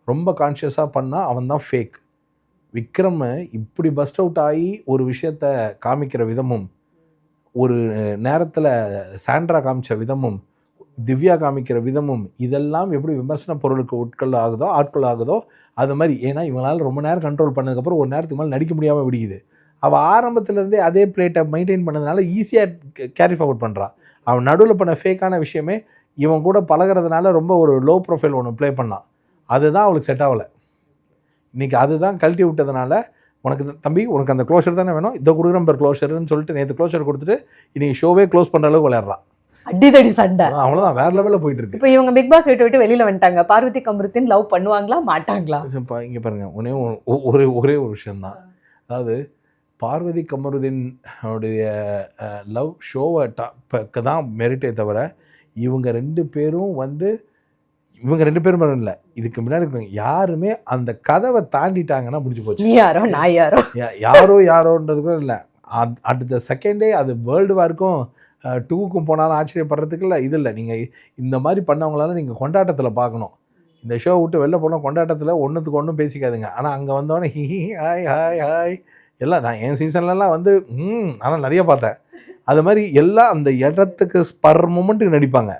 ரொம்ப கான்ஷியஸாக பண்ணால் அவன் தான் ஃபேக். விக்ரம் இப்படி பஸ்ட் அவுட் ஆகி ஒரு விஷயத்த காமிக்கிற விதமும், ஒரு நேரத்தில் சாண்ட்ரா காமிச்ச விதமும், திவ்யா காமிக்கிற விதமும், இதெல்லாம் எப்படி விமர்சன பொருளுக்கு ஆட்கள் ஆகுதோ அது மாதிரி. ஏன்னா இவங்களால் ரொம்ப நேரம் கண்ட்ரோல் பண்ணதுக்கப்புறம் ஒரு நேரத்துக்கு மேலே நடிக்க முடியாமல் விடுக்குது. அவள் ஆரம்பத்துலேருந்தே அதே பிளேட்டை மெயின்டைன் பண்ணதுனால ஈஸியாக கேரி ஃபார்வர்ட் பண்ணுறான். அவன் நடுவில் பண்ண ஃபேக்கான விஷயமே இவன் கூட பழகிறதுனால ரொம்ப ஒரு லோ ப்ரொஃபைல் ஒன்று ப்ளே பண்ணான். அதுதான் அவளுக்கு செட் ஆகலை. இன்றைக்கி அதுதான் கழட்டி விட்டதுனால, உனக்கு தம்பி உனக்கு அந்த க்ளோஷர் தானே வேணும், இதை கொடுக்குறேன் பேர் க்ளோஷர்னு சொல்லிட்டு நேற்று க்ளோஷர் கொடுத்துட்டு இன்றைக்கி ஷோவே க்ளோஸ் பண்ணுற அளவுக்கு விளையாடுறான். அடிதடி சண்டை அவ்வளோதான், வேற லெவலில் போயிட்டு இருக்கு. இப்போ இவங்க பிக் பாஸ் விட்டு வெளியில் வந்துட்டாங்க. பார்வதி கமருதீன் லவ் பண்ணுவாங்களா மாட்டாங்களா? இங்கே பாருங்க, ஒரே ஒரு விஷயம்தான். அதாவது பார்வதி கமருதீன் உடைய லவ் ஷோவை தான் மெரிட்டே தவிர இவங்க ரெண்டு பேரும் இல்லை, இதுக்கு முன்னாடி இருக்காங்க யாருமே அந்த கதவை தாண்டிட்டாங்கன்னா முடிச்சு போச்சு. யாரோ நான் யாரோன்றது கூட இல்லை. அடுத்த செகண்டே அது வேர்ல்டு வார்க்கும் 2க்கும் போனாலும் ஆச்சரியப்படுறதுக்கு இல்லை. இது இல்லை, நீங்கள் இந்த மாதிரி பண்ணவங்களால நீங்கள் கொண்டாட்டத்தில் பார்க்கணும். இந்த ஷோ விட்டு வெளில போனால் கொண்டாட்டத்தில் ஒன்றுத்துக்கு ஒன்றும் பேசிக்காதுங்க. ஆனால் அங்கே வந்தோடனே ஹி ஹாய் ஹாய் ஹாய் எல்லாம் நான் என் சீசன்லலாம் ஆனால் நிறைய பார்த்தேன். அது மாதிரி எல்லாம் அந்த இடத்துக்கு ஸ்பர் மூமெண்ட்டுக்கு நடிப்பாங்க.